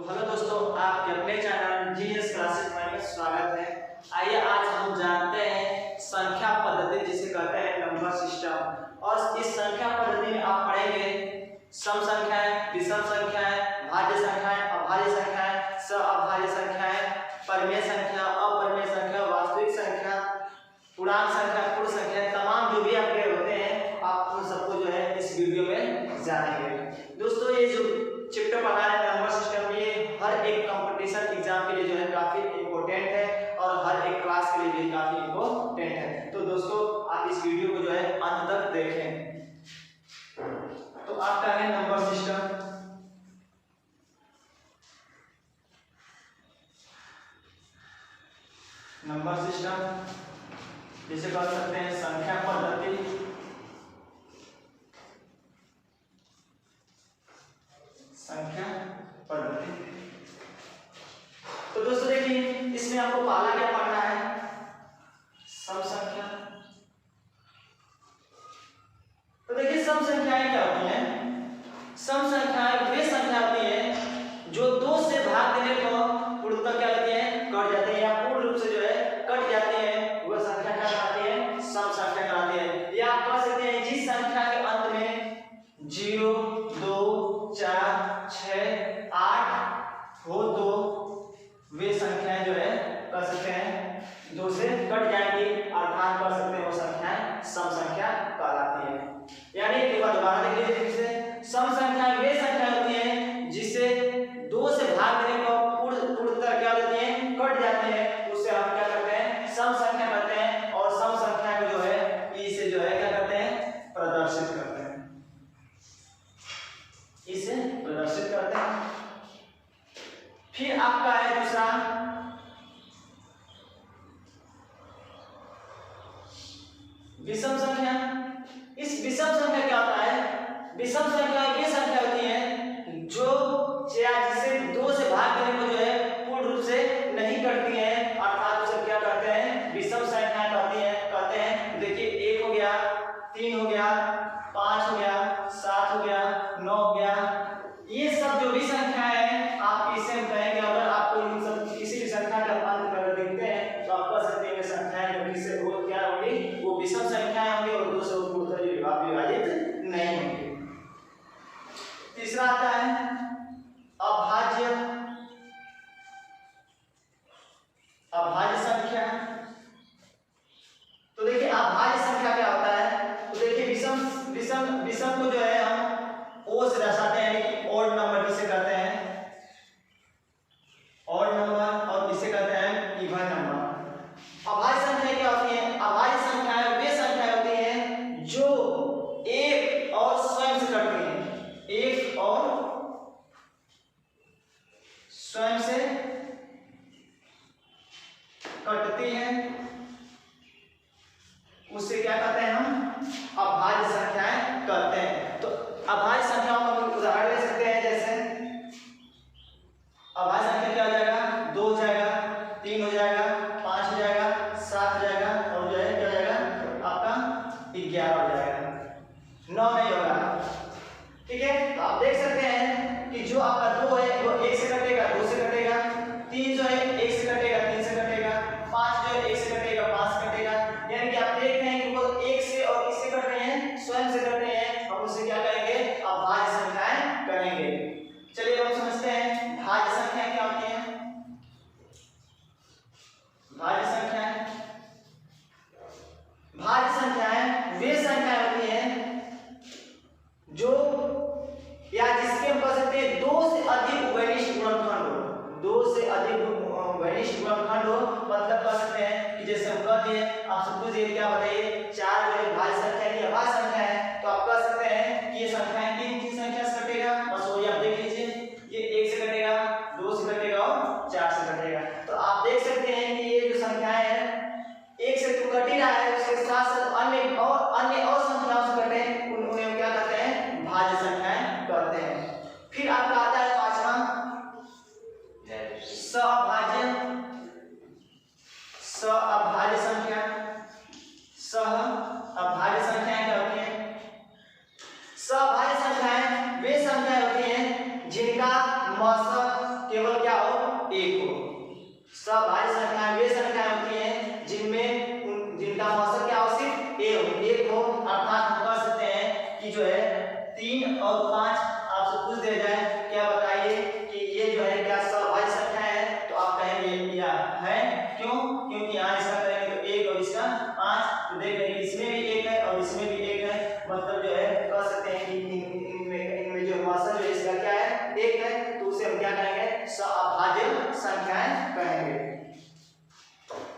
Hello दोस्तों, आपके अपने चैनल जीएस क्लासेस में स्वागत है। आइए आज हम जानते हैं संख्या पद्धति जिसे कहते हैं नंबर सिस्टम। और इस संख्या पद्धति में आप पढ़ेंगे सम संख्याएं, विषम संख्याएं, भाज्य संख्याएं, अभाज्य संख्याएं, सअभाज्य संख्याएं, परिमेय संख्या, अपरिमेय संख्या, वास्तविक संख्या, पूर्णांक संख्या, पूर्ण संख्या, तमाम जो भी आपके होते हैं आप उन सबको जो है इस वीडियो में जानेंगे। दोस्तों ये जो चैप्टर पढ़ा है नंबर सिस्टम, ये हर एक कंपटीशन एग्जाम के लिए जो है काफी इंपॉर्टेंट है और हर एक क्लास के लिए भी काफी इंपॉर्टेंट है। तो दोस्तों आप इस वीडियो को जो है अंत तक देखें। तो आपका है नंबर सिस्टम। नंबर सिस्टम जिसे कह सकते हैं संख्या पद्धति, संख्या पद्धति। तो दोस्तों देखिए इसमें आपको पहला क्या पढ़ना है, सम संख्या। तो देखिए सम संख्याएं क्या होती हैं? सम संख्याएं वे संख्या होती हैं जो दो से भाग देने पर पूर्णतः क्या होती है, कट जाती है या पूर्ण रूप से जो है कट जाती है, वह संख्या क्या कहलाती है, सम संख्या कहलाती है। या आप कह सकते हैं जिस संख्या के अंत में 0, 2, 4, 6, 8 हो तो वे संख्याएं जो है कह सकते हैं दो से कट जाएंगी, अर्थात कह सकते हैं वो संख्याएं सम संख्या कहलाती है। यानी एक बार दोबारा देख लीजिए फिर से, सम संख्याएं वे संख्या होती हैं जिसे दो से भाग देने पर पूर्णतः क्या होती है, कट जाते हैं, उससे हम क्या करते हैं, सम संख्या कहते हैं। और सम संख्या को जो है इसे जो है क्या करते हैं, प्रदर्शित करते हैं, इसे प्रदर्शित करते हैं। फिर आपका है दूसरा विषम संख्या। इस विषम संख्या क्या होता है, विषम संख्या ये संख्या होती है जो जिसे दो से भाग देने को जो है पूर्ण रूप से नहीं करती है, अर्थात उसे क्या कहते हैं, विषम संख्या कहते हैं। देखिए 1 हो गया, 3 हो गया, 5 हो गया, 7 हो गया, 9 हो गया, ये सब जो भी संख्याएं हैं आप इसे कहेंगे। अगर आपको इन सब किसी भी संख्या का अंत कर देखते हैं तो आप कह सकते हैं संख्याएं जो किससे वो क्या होगी, वो विषम संख्याएं होंगी और दो से पूर्णतः विभाजित नहीं होंगी। तीसरा आता है अभाज्य, अभाज्य संख्या। तो देखिए अभाज्य संख्या क्या होता है, तो देखिए विषम को जो है हम ओ से दर्शाते हैं, यानी ऑड नंबर जिसे कहते हैं ऑड नंबर, और इसे कहते हैं इवन नंबर। अभाज्य संख्या क्या होती है, अभाज्य संख्याएं वे संख्या होती हैं जो एक और स्वयं से कटती हैं, एक और स्वयं से कटती हैं, उसे क्या कहते हैं, हम अभाज्य संख्याएं कहते हैं। तो अभाज्य संख्याओं का हम उदाहरण ले सकते हैं, जैसे अभाज्य संख्या क्या हो जाएगा, 2 हो जाएगा, 3 हो जाएगा, 5 हो जाएगा, 7 हो जाएगा, और जो है क्या हो जाएगा आपका 11 हो जाएगा, 9 नहीं होगा। ठीक है, तो आप देख सकते हैं कि जो आपका 2 है वो 1 से कटेगा, 2 से कटेगा, 3 जो है 1 से कटेगा, 3 से कटेगा, 5 जो है 1 से कटेगा, 5 से कटेगा। यानी कि आप देख रहे हैं कि वो 1 से और इससे कट रहे हैं, स्वयं से कट रहे हैं, हम उसे क्या कहेंगे, अभाज्य संख्याएं कहेंगे। चलिए हम समझते हैं भाज्य संख्याएं क्या होती हैं। भाज्य संख्याएं, भाज्य संख्याएं वे संख्याएं होती हैं जो या जिसके हम कह सकते हैं 2 से अधिक वैनिष्ठ गुणनखंड हो, 2 से अधिक वैनिष्ठ गुणनखंड हो, मतलब कह सकते हैं कि जैसे हम कहते हैं आप सब कुछ ये क्या बताइए 4 जो है भाज्य संख्या की अभाज्य संख्या है, तो आप कह सकते हैं कि ये संख्याएं किन संख्या से कटेगा, बस वही आप देख लीजिए, ये 1 से कटेगा, 2 से कटेगा और 4 से कटेगा। तो आप देख सकते हैं कि ये जो संख्याएं हैं 1 से तो कट ही रहा है, उसके साथ साथ अन्य और संख्याओं से कटे, उन्हें क्या कहते हैं, भाज्य संख्याएं कहते हैं। फिर आपका आता है पांचवा सअभाज्य, सअभाज्य संख्या। सअभाज्य संख्याएं क्या होती हैं, सअभाज्य संख्याएं वे संख्याएं होती हैं जिनका मशक केवल सभाज्य संख्याएं वे संख्याएं होती हैं जिनका औसत क्या हो, सिर्फ एक हो। अर्थात हम कह सकते हैं कि जो है 3 और 5 आपसे पूछ दिया जाए क्या बताइए कि ये जो है क्या सभाज्य संख्या है, तो आप कहेंगे या है। क्यों? क्योंकि यहाँ इसका करेंगे तो 1 और इसका 5, तो देख लेंगे इसमें भी 1 है और इसमें भी 1 है, मतलब जो है कह सकते हैं कि इनमें जो औसत जो इसका क्या है 1 है, तो उसे हम क्या कहेंगे, सभाज्य संख्याएं कहेंगे।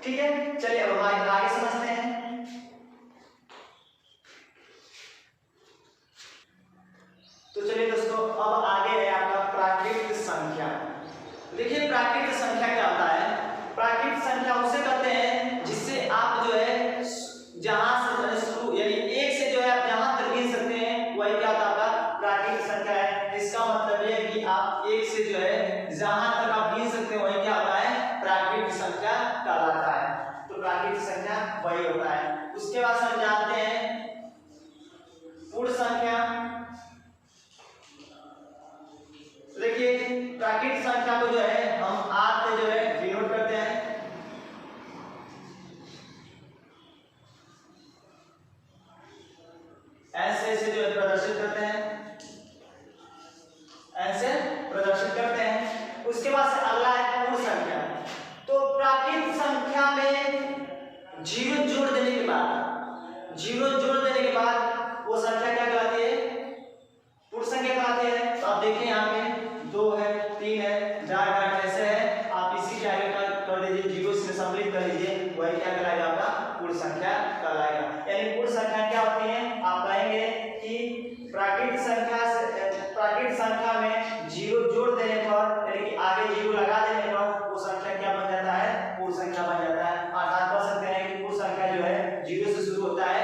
ठीक है, चलिए अब आगे समझते हैं। तो चलिए दोस्तों, अब आगे है आपका प्राकृत संख्या। देखिए प्राकृत संख्या क्या होता है। प्राकृत संख्या उसे कहते हैं जिससे आप जो है जहां से शुरू यानी 1 से जो है आप जहां तक गिन सकते हैं वही क्या होता है आपका प्राकृत संख्या है। इसका मतलब ये है कि आप 1 से जो है जहां तक आप गिन सकते हैं वही क्या होता है, प्राकृत संख्या कहलाता है। तो प्राकृत संख्या वही होता है। उसके बाद हम जानते हैं पूर्ण संख्या। देखिए प्राकृत संख्या को जो है हम आर से जो है डिनोट करते हैं। ऐसे जो है प्रदर्शित करते हैं, ऐसे प्रदर्शित करते हैं। उसके बाद से अगला है पूर्ण संख्या। तो प्राकृत संख्या में जीरो जोड़ देने के बाद वो संख्या क्या कहलाती है, पूर्ण संख्या कहलाती है। तो आप देखिए यहाँ पे 2 है, 3 है, 4 8 ऐसे है, आप इसी के आगे कर दीजिए, जीरो से सम्मिलित कर लीजिए, वही क्या कहलाएगा आपका पूर्ण संख्या कहलाएगा। यानी पूर्ण संख्या क्या होती है, आप कहेंगे कि प्राकृत संख्या में जीरो जोड़ देने पर यानी कि आगे जीरो लगा देने पर वो संख्या क्या बन जाता है, पूर्ण संख्या बन जाता है। अर्थात कह सकते हैं कि पूर्ण संख्या जो है जीरो से शुरू होता है,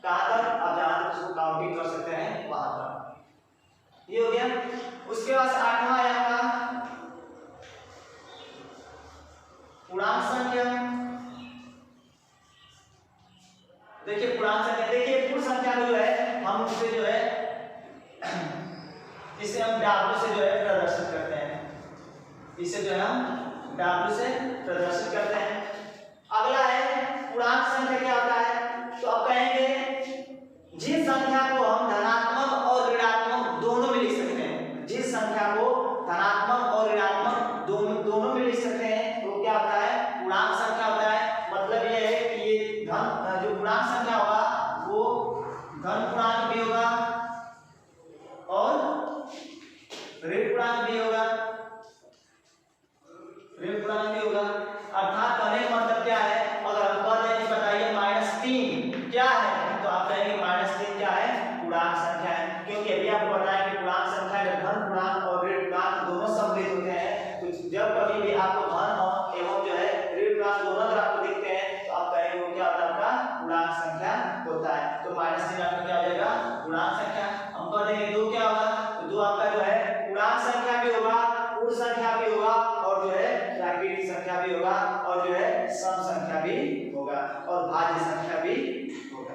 कहां तक, आप जहां तक उसको काउंटिंग कर सकते हैं वहां तक। ये हो गया। उसके बाद 8वां है आपका पूर्णांक संख्या। देखिए पूर्णांक संख्या, देखिए पूर्ण संख्या को जो है हम उसे जो है इसे हम W से जो है प्रदर्शित करते हैं, इसे जो है हम W से प्रदर्शित करते हैं। अगला है पूर्णांक संख्या क्या होता है, तो आप कहेंगे जिस संख्या को हम धनात्मक और ऋणात्मक दोनों में लिख सकते हैं, जिस संख्या को धनात्मक और ऋणात्मक दोनों में लिख सकते हैं तो क्या होता है, पूर्णांक संख्या होता है। मतलब ये है कि ये धन जो पूर्णांक संख्या होगा वो धन पूर्णांक भी होगा और ऋण पूर्णांक भी होगा, अर्थात कहने का मतलब क्या है, अगर हम कह दें कि बताइए -3 क्या है, तो आप कहेंगे -3 क्या है, पूर्णांक संख्या है। क्योंकि अभी आपको बताया कि पूर्णांक संख्या में धन पूर्णांक और ऋण पूर्णांक दोनों सम्मिलित होते हैं। तो जब कभी भी आपको धन और एवं जो है ऋण पूर्णांक दोनों अगर आपको दिखते हैं तो आप कहेंगे वो क्या होता है, आपका पूर्णांक संख्या होता है। तो -3 आपका क्या हो जाएगा, पूर्णांक संख्या। हम कह देंगे 2 क्या होगा, तो 2 आपका जो है पूर्णांक संख्या भी होगा, पूर्ण संख्या भी होगा और जो है प्राकृतिक संख्या भी होगा और जो है सम संख्या भी होगा और भाज्य संख्या भी होगा।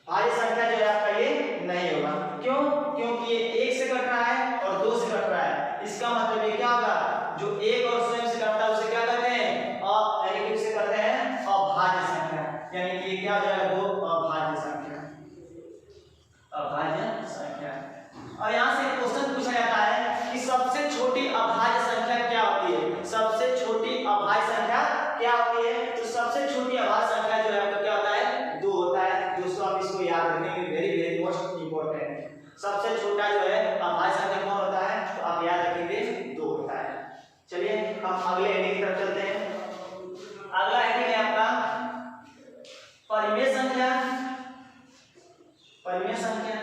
भाज्य संख्या जो है आपका ये नहीं होगा। क्यों? क्योंकि ये 1 से कट रहा है और 2 से कट रहा है। इसका मतलब ये क्या होगा, जो 1 और स्वयं से कटता है उसे क्या कहते हैं, यानी कि उसे कहते हैं अभाज्य संख्या। यानी कि क्या हो जाएगा, 2 अभाज्य संख्या, अभाज्य संख्या। और यहाँ से क्वेश्चन पूछा जाता है कि सबसे छोटी अभाज्य संख्या क्या होती है, सबसे छोटी अभाज्य संख्या क्या होती है। तो सबसे छोटी अभाज्य संख्या जो है आपका क्या होता है, 2 होता है। दोस्तों आप इसको याद रखेंगे, वेरी मोस्ट इंपॉर्टेंट। सबसे छोटा जो है अभाज्य संख्या कौन होता है, तो आप याद रखेंगे 2 होता है। चलिए हम अगले हेडिंग की तरफ चलते हैं। अगला हेडिंग है आपका परिमेय संख्या। परिमेय संख्या,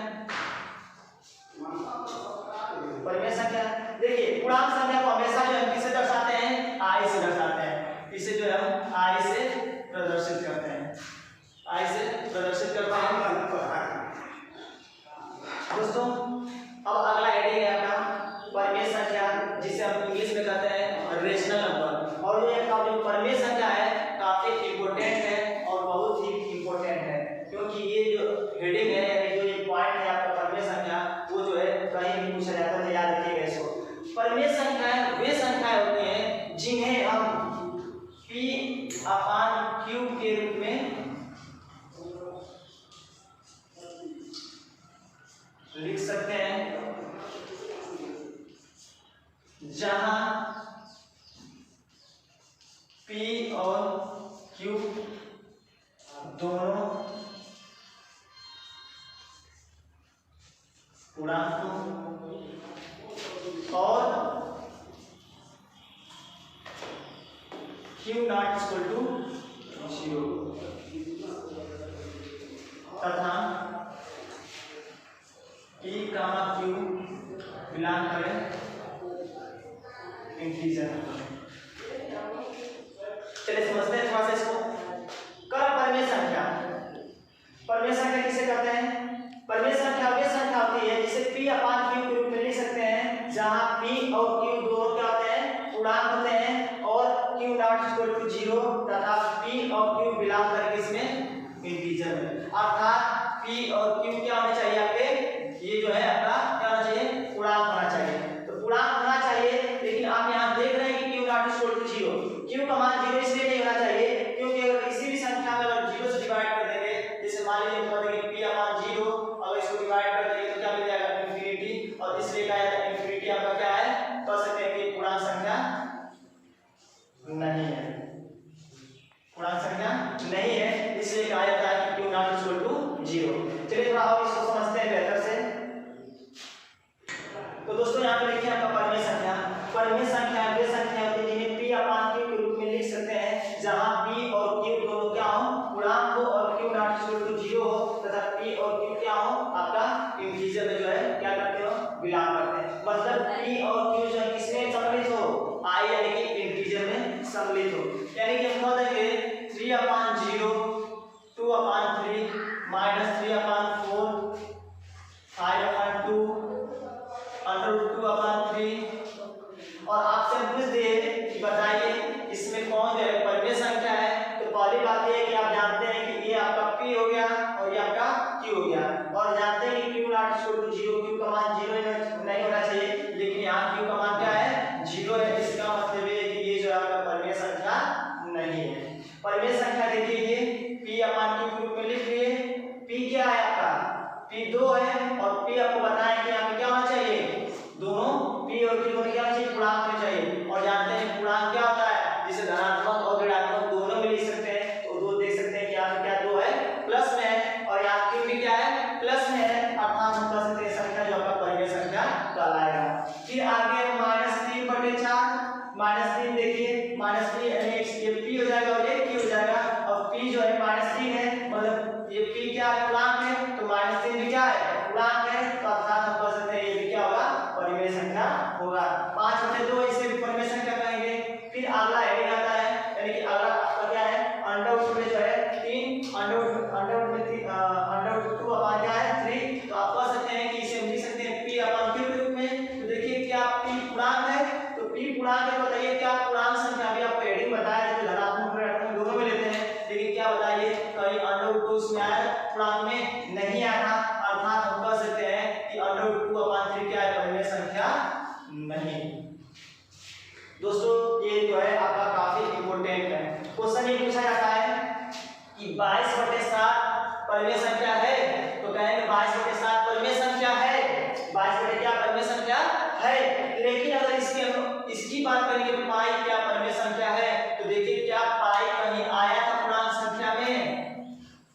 परिमेय संख्या देखिए पूर्णांक संख्या को हमेशा जो हम किससे दर्शाते हैं, I से दर्शाते हैं। इसे जो है हम I से प्रदर्शित करते हैं, I से प्रदर्शित करते हैं। दोस्तों अब अगला हेडिंग है आपका परिमेय संख्या, जिसे हम इंग्लिश में कहते हैं रेशनल नंबर। और ये जो परिमेय संख्या है काफी इंपॉर्टेंट है और बहुत ही इंपॉर्टेंट है, क्योंकि ये जो हेडिंग है यानी जो ये पॉइंट है आपका परिमेय संख्या, वो जो है कहीं भी पूछा जाता है, याद रखिएगा इसको। परिमेय संख्याएं वे संख्याएं होती हैं जिन्हें हम सकते हैं जहां P और Q दोनों पूर्णांक और Q नॉट इक्वल टू 0 तथा P, Q बिलोंग करें इंटीजर। चलिए समझते हैं थोड़ा सा इसको। कर परिमेय संख्या, परिमेय संख्या किसे कहते हैं? परिमेय संख्या वे संख्या होती है जिसे P अपान Q के रूप में लिख सकते हैं जहां P और Q दोनों क्या होते हैं? पूर्णांक होते हैं और Q नॉट इक्वल टू 0 तथा P और Q बिलोंग करें किसमें? इंटीजर में। अर्थात P और Q क्या होने चाहिए आपके? ये जो है आपका क्या होना चाहिए? पूर्णांक होना चाहिए। तो पूर्णांक होना चाहिए, लेकिन आप यहाँ देख रहे हैं कि Q not equal to 0, Q का मान 0 इसलिए नहीं होना चाहिए क्योंकि अगर किसी भी संख्या में अगर 0 से डिवाइड कर देंगे, जैसे मान लीजिए बता देंगे P अपान 0, अगर इसको डिवाइड कर देंगे तो क्या मिल जाएगा? इंफिनिटी। और इसलिए कहा जाता है इंफिनिटी आपका क्या है? कह सकते हैं कि पूर्णांक संख्या नहीं है, पूर्णांक संख्या नहीं है, इसलिए कहा जाता है कि Q नॉट इक्वल टू 0। चलिए थोड़ा और इसको समझते हैं बेहतर से। तो दोस्तों यहाँ पे देखिए आपका परिमेय संख्या, परिमेय संख्या वे संख्या होती है जिन्हें P अपान Q के रूप में लिख सकते हैं जहां P और Q दोनों क्या हो? पूर्णांक हो और Q नॉट इक्वल टू 0 हो तथा P और Q क्या हो? आपका इंटीजर में जो है क्या करते हो? बिलोंग करते हैं। मतलब P और Q जो है किसमें सम्मिलित हो? I यानी कि इंटीजर में सम्मिलित हो। यानी कि हम कह देंगे 3 अपान 0, 2 अपान 3, -3 अपान 4, 5 अपान 2, √2 अपान 3। और आपसे पूछ दे कि बताइए इसमें कौन है परिमेय संख्या है? तो पहली बात ये है कि आप जानते हैं कि ये आपका P हो गया और ये आपका Q हो गया, और जानते हैं कि Q not equal to 0, Q का मान 0 नहीं होना चाहिए, लेकिन यहाँ Q का मान क्या है? 0 है। इसका मतलब ये है कि ये जो है आपका परिमेय संख्या नहीं है। परिमेय संख्या देखिए ये P अपान Q के रूप में लिख लिए। P क्या है आपका? P 2 है और P आपको बताया कि यहाँ पे क्या होना चाहिए? दोनों P और Q दोनों क्या चाहिए? पूर्णांक में चाहिए। और जानते हैं पूर्णांक क्या होता है? जिसे धनात्मक और ऋणात्मक दोनों में लिख सकते हैं। तो दो देख सकते हैं कि यहाँ पे क्या 2 है प्लस में है और यहाँ Q भी क्या है? प्लस में है। अर्थात हम कह सकते हैं संख्या जो आपका परिमेय संख्या कहलाएगा। फिर आगे -3/4, -3 देखिए, -3 यानी ये P हो जाएगा और ये Q हो जाएगा, और P जो है -3 है, मतलब ये P क्या है? पूर्णांक है, तो -3 भी क्या है? पूर्णांक है। तो अर्थात हम कह सकते हैं ये भी क्या होगा? परिमेय संख्या होगा। 5/2 इसे भी परिमेय संख्या कहेंगे। फिर अगला हेडिंग आता है, यानी कि अगला आपका क्या है? अंडरवुड में जो है 3, अंडरवुड में 3, √2 अपान क्या है? 3। तो आप कह सकते हैं कि इसे हम लिख सकते हैं P अपान Q के रूप में। तो देखिए क्या P पूर्णांक है, तो P पूर्णांक है। बताइए क्या पूर्णांक संख्या? अभी आपको हेडिंग बताया जो धनात्मक ऋणात्मक दोनों में लेते हैं, लेकिन क्या बताइए कहीं √2 इसमें आया? पूर्णांक में नहीं आया। अर्थात हम कह सकते हैं कि √2 अपान 3 क्या है? परिमेय संख्या नहीं। दोस्तों ये जो है आपका काफी इंपॉर्टेंट है। क्वेश्चन ये पूछा जाता है कि 22/7 परिमेय संख्या है, तो कहेंगे 22/7 परिमेय संख्या है। 22 क्या परिमेय संख्या है। लेकिन अगर इसकी बात करेंगे पाई क्या परिमेय संख्या है, तो देखिए क्या पाई कहीं आया था पूर्णांक संख्या में?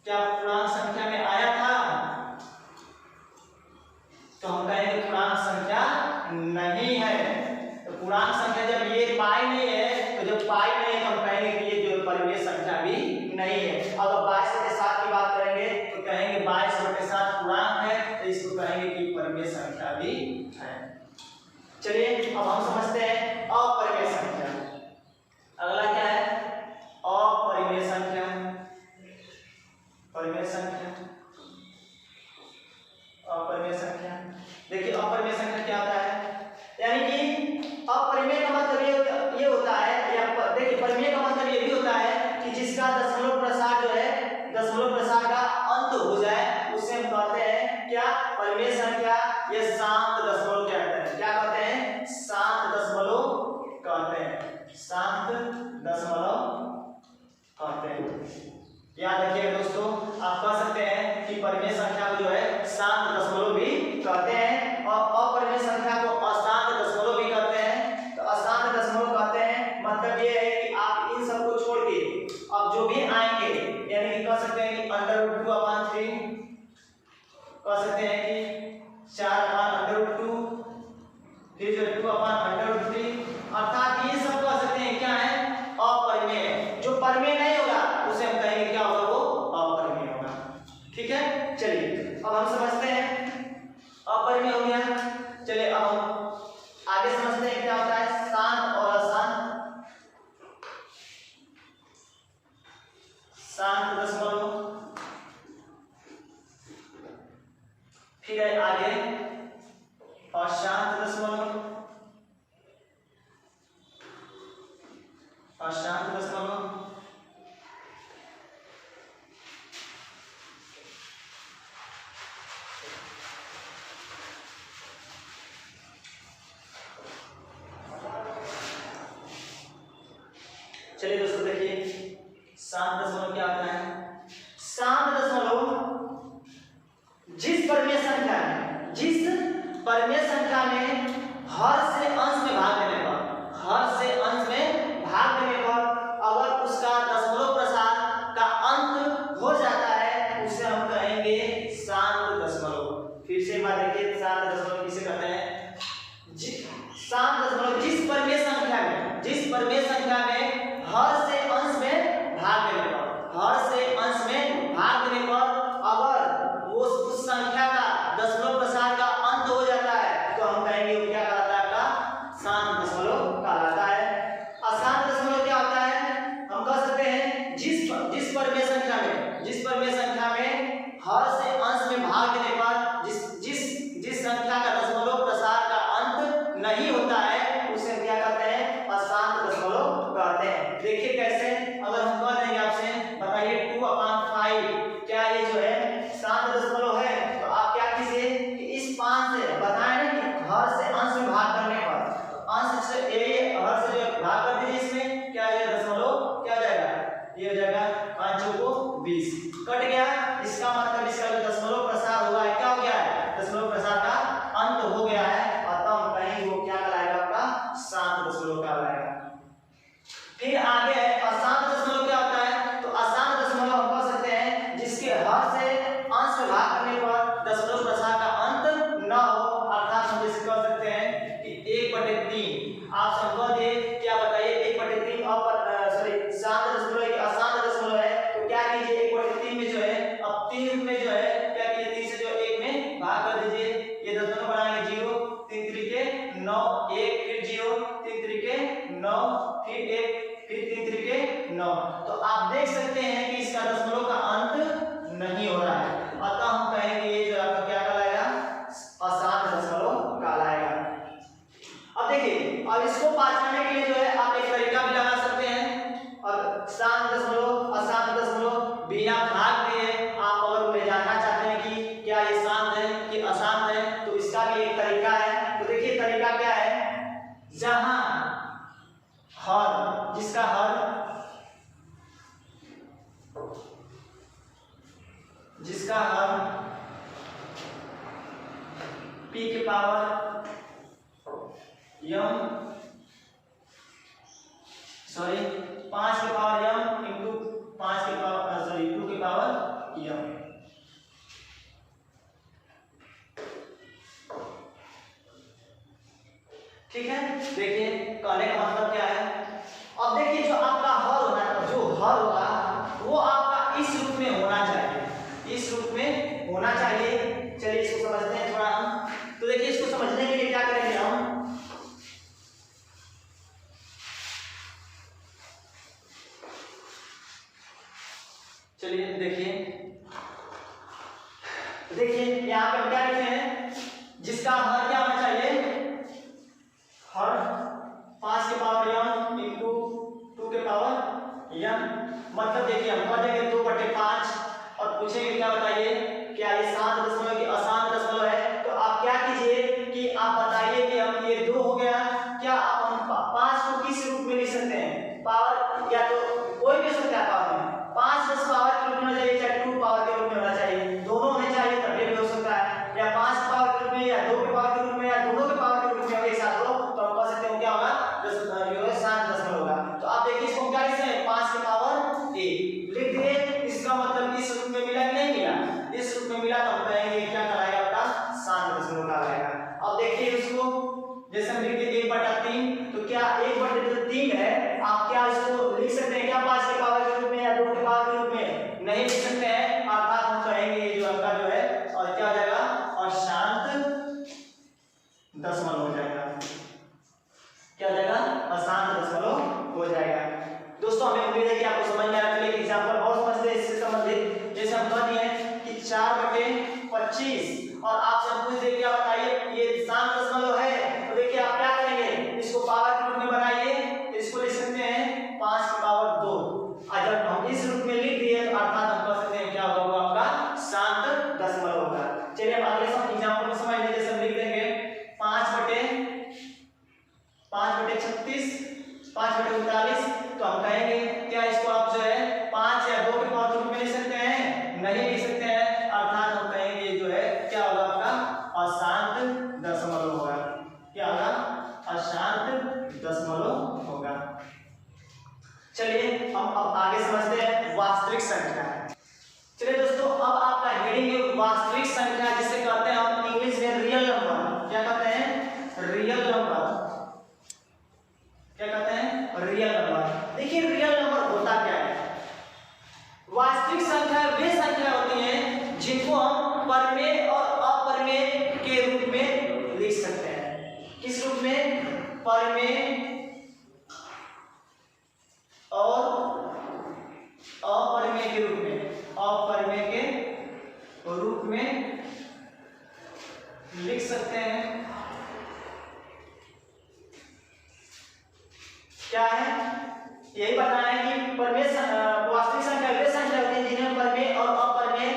क्या पूर्णांक संख्या में आया था? तो हम कहेंगे पूर्णांक संख्या नहीं है। तो पूर्णांक संख्या जब ये पाई नहीं है, तो जब पाई नहीं है तो हम कहेंगे कि ये जो परिमेय संख्या भी नहीं है। अगर 22/7 की बात करेंगे तो कहेंगे 22/7 पूर्णांक है, तो इसको कहेंगे कि परिमेय संख्या भी है। चलिए अब हम समझते हैं अपरिमेय संख्या। अगला क्या है? अपरिमेय संख्या। परिमेय संख्या, अपरिमेय संख्या। देखिए अपरिमेय संख्या क्या होता है? यानी कि अपरिमेय का मतलब ये होता है, या देखिए परिमेय का मतलब ये भी होता है कि जिसका दशमलव प्रसार जो है, दशमलव प्रसार का अंत हो जाए, उसे हम कहते हैं क्या? परिमेय संख्या। या शांत दशमलव कहते हैं। क्या कहते हैं? शांत दशमलव कहते हैं। शांत दशमलव कहते हैं। याद रखिएगा दोस्तों, आप कह सकते हैं कि परिमेय संख्या को जो है शांत दशमलव भी कहते हैं और अपरिमेय संख्या को अशांत दशमलव भी कहते हैं। तो अशांत दशमलव कहते हैं मतलब ये है कि आप इन सब को छोड़ के अब जो भी आएंगे यानी कि कह सकते हैं कि √2/3 कह सकते हैं कि 4/√2 फिर जो 2/√3 अर्थात ये सब कह सकते हैं क्या है अपरिमेय। जो परिमेय नहीं होगा उसे हम कहेंगे क्या होगा वो अपरिमेय होगा। ठीक है चलिए अब हम समझते हैं अपरिमेय हो गया। चलिए अब हम आगे समझते हैं क्या होता है शांत और अशांत। शांत दशमलव फिर है आगे अशांत दशमलव। अशांत दशमलव चलिए दोस्तों देखिए शांत दशमलव क्या होता है। शांत दशमलव जिस परिमेय संख्या में हर से अंश में भाग देने पर अगर उसका दशमलव प्रसार का अंत हो जाता है उसे हम कहेंगे शांत दशमलव। फिर से एक बार देखिए शांत दशमलव किसे कहते हैं। शांत दशमलव जिस परिमेय संख्या में हर से अंश में भाग देने पर अगर वो उस संख्या का दशमलव प्रसार का अंत हो जाता है तो हम कहेंगे वो क्या कहलाता है आपका शांत दशमलव कहलाता है। अशांत दशमलव क्या होता है हम कह सकते हैं जिस परिमेय संख्या में हर से अंश में भाग देने पर जिस संख्या का दशमलव प्रसार का अंत नहीं होता है उसे हम क्या कहते हैं अशांत दशमलव कहते हैं। देखिए कैसे अगर हम कह देंगे आपसे बताइए 2/5 क्या ये जो है शांत दशमलव है तो आप क्या कीजिए कि इस 5 से बताएं ना कि हर से अंश में भाग करने पर अंश से हर से जो भाग कर दीजिए इसमें क्या ये दशमलव क्या हो जाएगा ये हो जाएगा 5 चौको 20 कट गया। इसका मतलब इसका जो दशमलव प्रसार हुआ है क्या हो गया है दशमलव प्रसार का अंत हो गया है और तब कहीं वो क्या कहलाएगा आपका शांत दशमलव कहलाएगा। फिर आगे है अशांत दशमलव क्या होता है। तो अशांत दशमलव हम कह सकते हैं जिसके हर से अंश में भाग करने पर दशमलव प्रसार का अंत न हो अर्थात हम जैसे कह सकते हैं कि 1/3 आप समझ दिए क्या बताइए 1/3 शांत दशमलव है कि अशांत दशमलव है तो क्या कीजिए 1/3 में जो है अब 3 में जो है क्या कीजिए 3 से जो 1 में भाग कर दीजिए ये दशमलव बनाएंगे 0 3 त्रिके 9 1 फिर 0 3 त्रिके 9 फिर 1 फिर 3 त्रिके 9। तो आप देख सकते हैं कि इसका दशमलव का अंत नहीं हो रहा है अतः हम कहेंगे ये जो आपका क्या कहलाएगा अशांत दशमलव कहलाएगा। अब देखिए अब इसको पास करने के लिए जो है आप एक तरीका भी लगा सकते हैं। अब शांत दशमलव अशांत दशमलव बिना भाग दिए आप अगर उन्हें जानना चाहते हैं कि क्या ये शांत है कि अशांत है तो इसका भी एक तरीका है। तो देखिए तरीका क्या है जहां हर जिसका हर p के पावर m 5 के पावर m इंटू 5 के पावर 2 के पावर m। ठीक है देखिए कहने का मतलब क्या है। अब देखिए जो आपका हर होगा वो आपका इस रूप में होना चाहिए। चलिए इसको समझते हैं थोड़ा हम। तो देखिए इसको समझने के लिए क्या करेंगे हम चलिए देखिए यहाँ पे हम क्या लिखे हैं जिसका हर क्या होना चाहिए हर 5 के पावर m इंटू 2 के पावर m। मतलब देखिए हम कह देंगे 2/5 और पूछेंगे क्या बताइए क्या ये शांत दशमलव की अशांत दशमलव है। तो आप क्या कीजिए कि आप बताइए कि हम ये 2 हो गया क्या आप हम 5 को किस रूप में लिख सकते हैं पावर या तो कोई भी हो सकता है पावर में 5 10 पावर के रूप में होना चाहिए चाहे 2 पावर के रूप में होना चाहिए दोनों होने चाहिए तभी भी हो सकता है या 5 पावर के रूप में जैसे हम लिखते हैं 1/3, तो क्या 1/3 है, आप क्या इसको लिख सकते हैं क्या 5 के पावर के रूप में या 2 के पावर के रूप में? नहीं लिख सकते हैं, अर्थात हम कहेंगे ये जो आपका जो है और क्या हो जाएगा, अशांत दशमलव हो जाएगा। क्या हो जाएगा, अशांत दशमलव हो जाएगा। दोस्तों हमें उम्मीद है कि आपको समझ में आ रहा है। चलिए एग्जांपल और समझते हैं इससे संबंधित। जैसे हम कह दिए कि 4/25 और आपसे हम पूछ दे क्या बताइए ये शांत दशमलव है, तो देखिए आप क्या करेंगे, इसको पावर के रूप में बनाइए, इसको लिख सकते हैं 5 की पावर 2। अगर हम इस रूप में लिख दिए तो अर्थात हम कह सकते हैं क्या होगा, वो आपका शांत दशमलव होगा। चलिए अब अगले एग्जांपल में समझ लीजिए। जैसे हम लिख देंगे 5/36 5/39, तो हम कहेंगे क्या इसको आप जो है 5 या 2 के पावर के रूप में लिख सकते हैं? नहीं लिख सकते हैं, अर्थात हम कहेंगे जो है क्या होगा, आपका अशांत दशमलव होगा। क्या होगा, अशांत दशमलव होगा। चलिए हम अब आगे समझते हैं वास्तविक संख्या। चलिए दोस्तों अब आपका हेडिंग है वास्तविक संख्या, जिसे कहते हैं हम इंग्लिश में रियल नंबर। क्या कहते हैं, रियल नंबर। क्या कहते हैं, रियल नंबर। देखिए रियल नंबर होता क्या है, वास्तविक संख्या वे संख्या होती हैं जिनको हम परमेय और अपरमेय के रूप में लिख सकते हैं। किस रूप में, परमेय और अपरमेय के रूप में, अपरमेय के रूप में लिख सकते हैं। क्या है, यही बताना है कि परमेय वास्तविक संख्या वे संख्या होती है जिन्हें परमेय और अपरमेय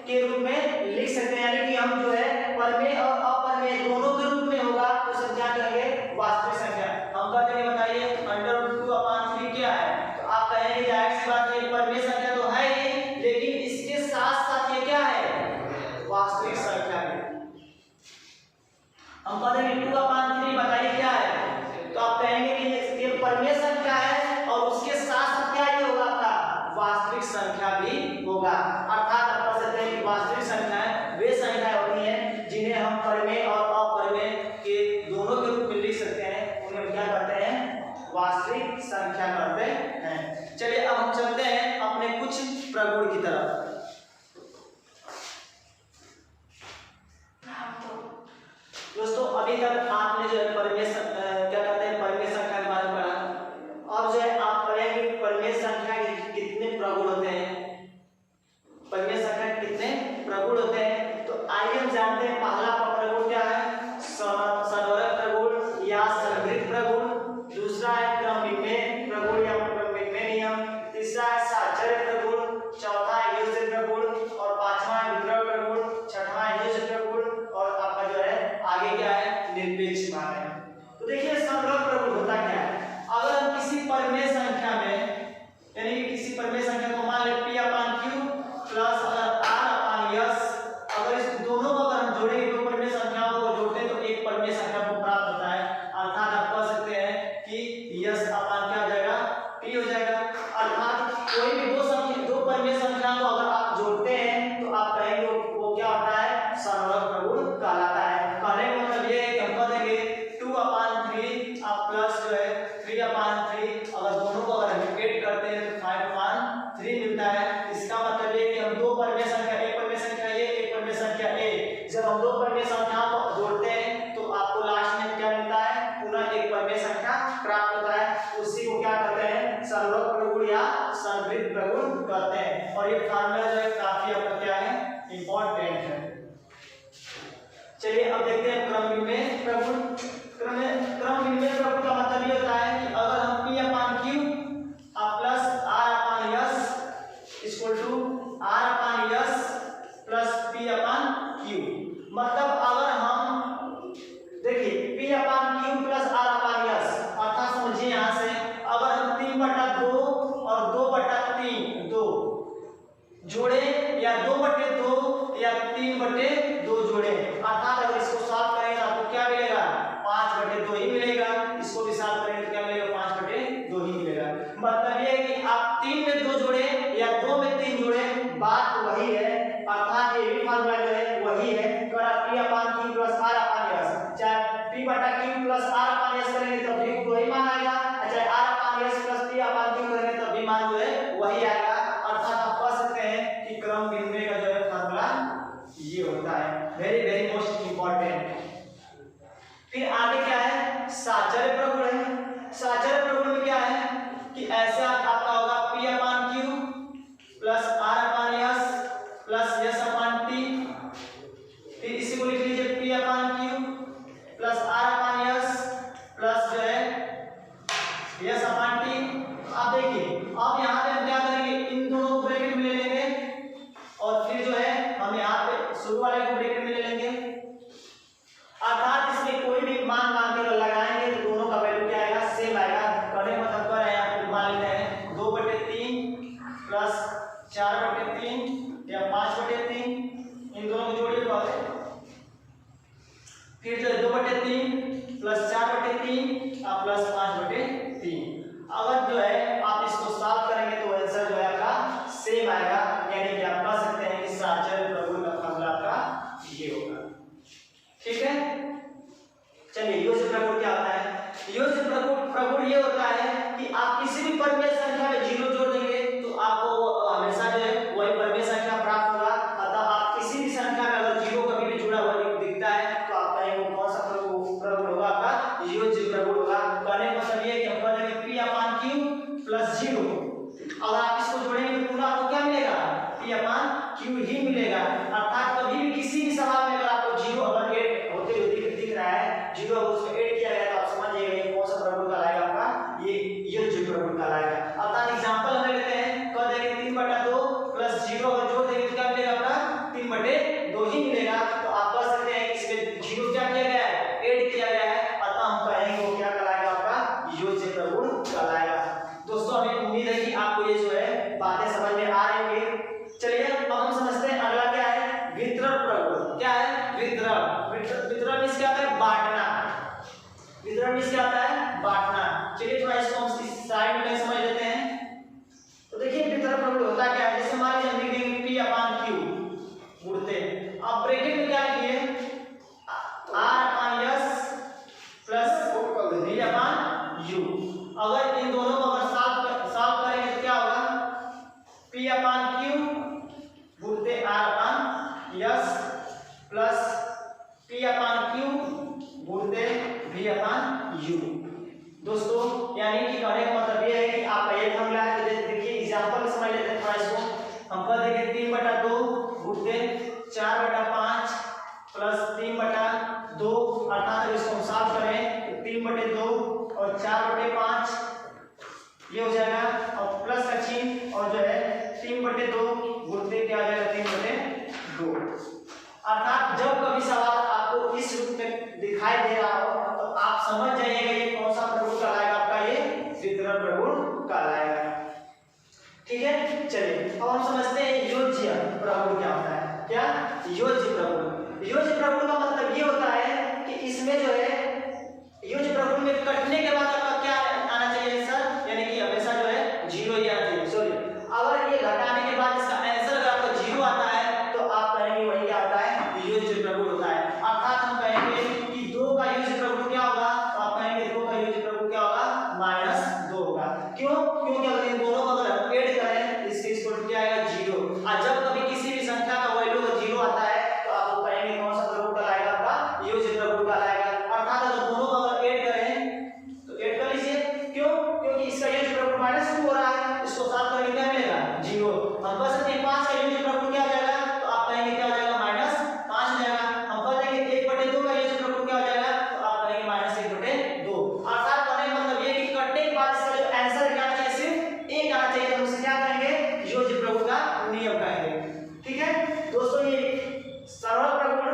के रूप में लिख सकते हैं, यानी कि हम जो है परमेय और अपरमेय दोनों के रूप में होगा तो संख्या कहेंगे वास्तविक संख्या। हम कहते हैं बताइए √2/3 क्या है, तो आप कहेंगे जाहिर सी बात है परमेय संख्या तो है ही, लेकिन इसके साथ साथ ये क्या है, वास्तविक संख्या है। हम कहते हैं 2/3 बताइए क्या है, तो आप कहेंगे कि ये परमेय संख्या है और उसके साथ साथ क्या ये होगा, आपका वास्तविक संख्या भी होगा। अर्थात आप कह सकते हैं कि वास्तविक संख्याएं वे संख्याएं होती हैं जिन्हें हम परमेय और अपरमेय के दोनों के रूप में लिख सकते हैं, उन्हें हम क्या कहते हैं, वास्तविक संख्या कहते हैं। चलिए अब हम चलते हैं अपने कुछ प्रगुण की तरफ। दोस्तों अभी तक आपने जो है परमेय क्या कहते हैं, परमेय संख्या के बारे में पढ़ा। अब जो है आप पढ़ेंगे परमेय संख्या के कितने प्रगुण होते हैं, परमेय संख्या के कितने प्रगुण होते हैं। तो आइए हम जानते हैं पहला प्रगुण क्या है, सनोरक प्रगुण या संवृत्त प्रगुण। दूसरा है क्रमविन्मेय प्रगुण या क्रमविन्मेय नियम। तीसरा है साहचर्य प्रगुण। चौथा है योज्य प्रगुण और पांचवा है वितरण प्रगुण। छठवां है योज्य प्रगुण और आपका जो है आगे क्या है, निरपेक्ष मान है। तो देखिए सनोरक प्रगुण होता क्या है, अगर हम किसी परमेय संख्या में, यानी कि किसी परमेय संख्या को मान ले P/Q प्लस R/S, अगर इस दोनों को अगर हम जोड़ेंगे, दो परमेय संख्याओं को जोड़ते हैं तो एक परमेय संख्या को प्राप्त होता है। अर्थात आप कह सकते हैं कि S अपान क्या हो जाएगा, P हो जाएगा। अर्थात कोई भी दो परमेय संख्या को अगर आप जोड़ते हैं तो आप कहेंगे वो क्या होता है, सनोरक प्रगुण कहलाता है। कहने का मतलब ये है कि हम कह देंगे 2/3 आप प्लस जो है 3/3, अगर दोनों को अगर डिवाइड करते हैं तो 5/3 मिलता है। इसका मतलब ये कि हम दो परमेय संख्या, एक परमेय संख्या A, एक परमेय संख्या A, जब हम दो परमेय संख्याओं को जोड़ते हैं तो आपको लास्ट में क्या मिलता है, पुनः एक परमेय संख्या प्राप्त होता है। उसी को क्या कहते हैं, सनोरक प्रगुण या संवृत्त प्रगुण कहते हैं। और ये फार्मूला जो है काफी आपका क्या है, इंपॉर्टेंट है। चलिए अब देखते हैं क्रमविन्मेय प्रगुण। क्रमविन्मेय प्रगुण का मतलब ये होता है कि अगर हम P/Q plus R/S equal to R/S plus P/Q, मतलब अगर हम देखिए P/Q प्लस R/S, अर्थात समझिए यहाँ से अगर हम 3/2 और 2/3 जोड़े या 2/2 या 3/2 जोड़े, अर्थात अगर इसको सॉल्व करेंगे तो आपको क्या मिलेगा, 5/2 ही मिलेगा। इसको भी सॉल्व करेंगे तो क्या मिलेगा, 5/2 ही मिलेगा। मतलब ये है कि आप 3 में 2 जोड़े या 2 में 3 जोड़े, बात वही है। अर्थात ये भी फार्मूला जो है वही है। तो आप p बटा q प्लस r अपान s करेंगे तब भी वही मान आएगा। अच्छा r अपान s प्लस p अपान q करेंगे तब भी मान जो है वही आएगा। अर्थात आप कह सकते हैं कि क्रम गिनने का जो है फार्मूला ये होता है। Very very most important. फिर आगे क्या है, साचर्य प्रगुण है। साचर्य प्रगुण में क्या है कि ऐसा आपका होगा p अपान q प्लस r अपान s प्लस s अपान t। फिर इसी को लिख लीजिए p अपान q प्लस r अपान s प्लस जो है s अपान t। आप देखिए अब यहाँ पे हम क्या करेंगे, इन दोनों को ब्रैकेट में ले लेंगे और फिर जो है हम यहाँ पे शुरू वाले को ब्रैकेट में ले लेंगे। अर्थात इसमें कोई भी मान के लगाएंगे तो दोनों का वैल्यू क्या आएगा, सेम आएगा। करने मतलब कर रहे हैं आप मान लेते हैं 2/3 प्लस 4/3 या 5/3, इन दोनों को जोड़िए पहले। फिर जो है 2/3 प्लस 4/3 और प्लस 5/3। अगर जो है आप इसको सॉल्व करेंगे तो आंसर जो है आपका सेम आएगा। यानी कि आप कह सकते हैं कि साचर्य प्रगुण का फार्मूला आपका ये होगा। ठीक है, चलिए योज्य प्रगुण क्या होता है। योज्य प्रगुण ये होता है कि आप किसी भी परिमेय संख्या में जीरो जोड़ देंगे तो आपको हमेशा जो है वही परिमेय संख्या प्राप्त होगा। अतः आप किसी भी संख्या में अगर जीरो कभी भी जुड़ा हुआ दिखता है तो आपका ये कौन सा प्रगुण होगा, आपका योज्य प्रगुण होगा। कहने का मतलब ये कि हम कह देंगे p अपान q प्लस 0। अगर आप इसको जोड़ेंगे तो पूरा आपको क्या मिलेगा, p अपान q ही मिलेगा। अर्थात कभी भी किसी भी सवाल में अगर आपको जीरो अगर ऐड होते हुए दिख रहा है, जीरो अगर उसमें ऐड किया गया तो आप समझ जाइए ये कौन सा प्रगुण कहलाएगा, आपका ये योज्य प्रगुण कहलाएगा। अर्थात एग्जांपल हम लेते हैं, कह देंगे 3/2 प्लस 0 अगर जोड़ देंगे तो क्या मिलेगा, आपका 3/2 ही मिलेगा। तो आप कह सकते हैं कि इसमें जीरो क्या किया गया है, ऐड किया गया है। अतः हम कहेंगे वो क्या कहलाएगा, आपका योज्य प्रगुण कहलाएगा। दोस्तों हमें उम्मीद है कि आपको ये जो है बातें समझ में आ रही होंगी। चलिए अब हम समझते हैं अगला क्या है, वितरण प्रगुण। क्या है, वितरण मींस क्या होता है, बांटना। वितरण मींस क्या होता है, बांटना। चलिए थोड़ा इसको हम इस साइड में समझ लेते हैं। तो देखिए वितरण प्रगुण होता क्या है, जैसे मान लीजिए हम लिख देंगे p अपान q गुणते, अब ब्रैकेट में क्या लिखिए r अपान s प्लस v अपान u। अगर इन दोनों को अगर सॉल्व करेंगे तो क्या होगा, p अपान q गुणते r अपान s प्लस p अपान q गुणते v अपान u। दोस्तों यानी कि कहने का मतलब ये है कि आपका ये फॉर्मूला है। तो देखिए एग्जांपल समझ लेते हैं थोड़ा इसको। हम कह देंगे 3/2 गुणते 4/5 प्लस 3/2। अर्थात इसको हम सॉल्व करें तो 3/2 और 4/5 ये हो जाएगा और प्लस का चिन्ह और जो है 3/2 गुणते क्या आ जाएगा, 3/2। अर्थात जब कभी सवाल आपको इस रूप में दिखाई दे रहा हो तो आप समझ जाइएगा ये कौन सा प्रगुण कहलाएगा, आपका ये वितरण प्रगुण कहलाएगा। ठीक है, चलिए अब हम समझते हैं योज्य प्रगुण क्या होता है। क्या, योज्य प्रगुण। योज्य प्रगुण का मतलब ये होता है कि इसमें जो है योज्य प्रगुण में कटने के बाद आपका क्या आना चाहिए सर, यानी कि हमेशा जो है जीरो ही आना चाहिए। सॉरी, अगर ये घटाने के बाद इसका आंसर अगर आपको जीरो आता है तो आप कहेंगे वही क्या आता है, योज्य प्रगुण होता है। अर्थात हम कहेंगे कि 2 का योज्य प्रगुण क्या होगा, तो आप कहेंगे 2 का योज्य प्रगुण क्या होगा, -2 होगा। क्यों, क्योंकि अगर इन दोनों को अगर ऐड करें इसके इक्वल क्या आएगा, 0। और जब कभी किसी भी संख्या का वैल्यू 0 आता है तो आप कहेंगे कौन सा प्रगुण कहलाएगा, आपका योज्य प्रगुण कहलाएगा। अर्थात अगर दोनों को अगर ऐड करें तो ऐड कर लीजिए, क्यों, क्योंकि इसका योज्य प्रगुण -2 हो रहा है, इसको साथ करेंगे क्या मिलेगा, 0। हम कह सकते हैं 5 का योज्य प्रगुण क्या हो जाएगा, तो आप कहेंगे क्या हो जाएगा, -5 हो जाएगा। हम कह देंगे 1/2 का योज्य प्रगुण क्या हो जाएगा, तो आप कहेंगे -1/2। अर्थात कहने का मतलब ये कि कटने के बाद इसका जो आंसर क्या आना चाहिए, सिर्फ 1 आना चाहिए। तो हम उसे क्या कहेंगे, योज्य प्रगुण का नियम कहेंगे। ठीक है दोस्तों, ये सरल प्रगुण,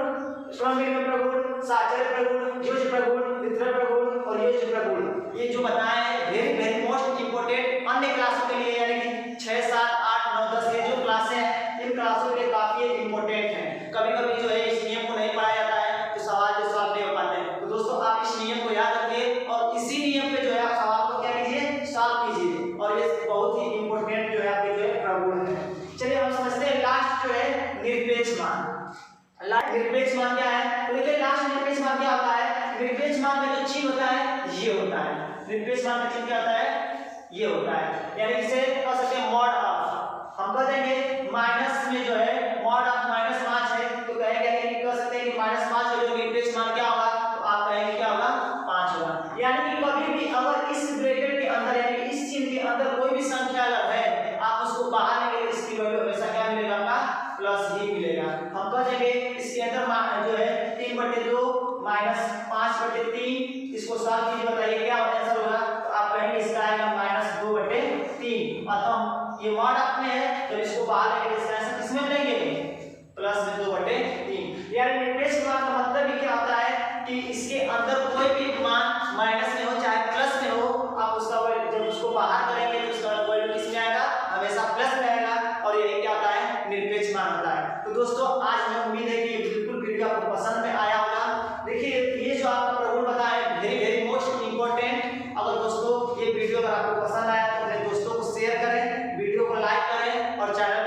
क्रमिक प्रगुण, साचर्य प्रगुण, योज्य प्रगुण, वितरण प्रगुण और योज्य प्रगुण, ये जो बताए हैं वेरी वेरी मोस्ट इंपोर्टेंट अन्य क्लासों के लिए, यानी कि 6, 7, 8, 9, 10 ये जो क्लासें हैं इन क्लासों के लिए काफी इंपोर्टेंट हैं। कभी कभी जो है इस नियम को नहीं पढ़ाया जाता है तो सवाल जो सॉल्व नहीं हो पाते हैं। तो दोस्तों आप इस नियम को याद रखिए और इसी नियम पे जो है आप सवाल को क्या कीजिए, सॉल्व कीजिए। और ये बहुत ही इंपोर्टेंट जो है आपके जो है प्रगुण है। चलिए हम समझते हैं लास्ट जो है निरपेक्ष मान। निरपेक्ष मान क्या है, तो देखिए लास्ट निरपेक्ष मान क्या होता है। निरपेक्ष मान ये होता है। निरपेक्ष मान का चिन्ह क्या होता है? ये होता है। यानी इसे कह सकते हैं मॉड ऑफ। हम कह देंगे माइनस में जो है मॉड ऑफ -5 है, तो कहेंगे कि कह सकते हैं कि -5 का जो निरपेक्ष मान क्या होगा, तो आप कहेंगे क्या होगा? 5 होगा। यानी कि कभी भी अगर इस ब्रैकेट के अंदर यानी इस चिन्ह के अंदर कोई भी संख्या अगर है, आप उसको बाहर लेंगे इसकी वैल्यू हमेशा क्या मिलेगा? आपका प्लस ही मिलेगा। हम कह देंगे इसके अंदर जो है 3/2 -5/3, इसको सॉल्व कीजिए, बताइए क्या आंसर होगा? तो आप कहेंगे इसका आएगा -2/3। मतलब ये मॉड ऑफ में है, जब इसको बाहर लेंगे इसका आंसर किसमें लेंगे? प्लस में 2/3। यानी निरपेक्ष मान का मतलब ये क्या होता है कि इसके अंदर कोई भी मान माइनस में हो चाहे प्लस में हो, आप उसका जब उसको बाहर करेंगे तो उसका वैल्यू किस में आएगा? हमेशा प्लस में आएगा। और ये क्या होता है? निरपेक्ष मान होता है। तो दोस्तों आज हमें उम्मीद है कि ये बिल्कुल वीडियो आपको पसंद में आया होगा। देखिए ये जो आपका प्रॉब्लम बताया है वेरी मोस्ट इंपॉर्टेंट। अगर दोस्तों ये वीडियो अगर आपको पसंद आया तो अपने दोस्तों को शेयर करें, वीडियो को लाइक करें और चैनल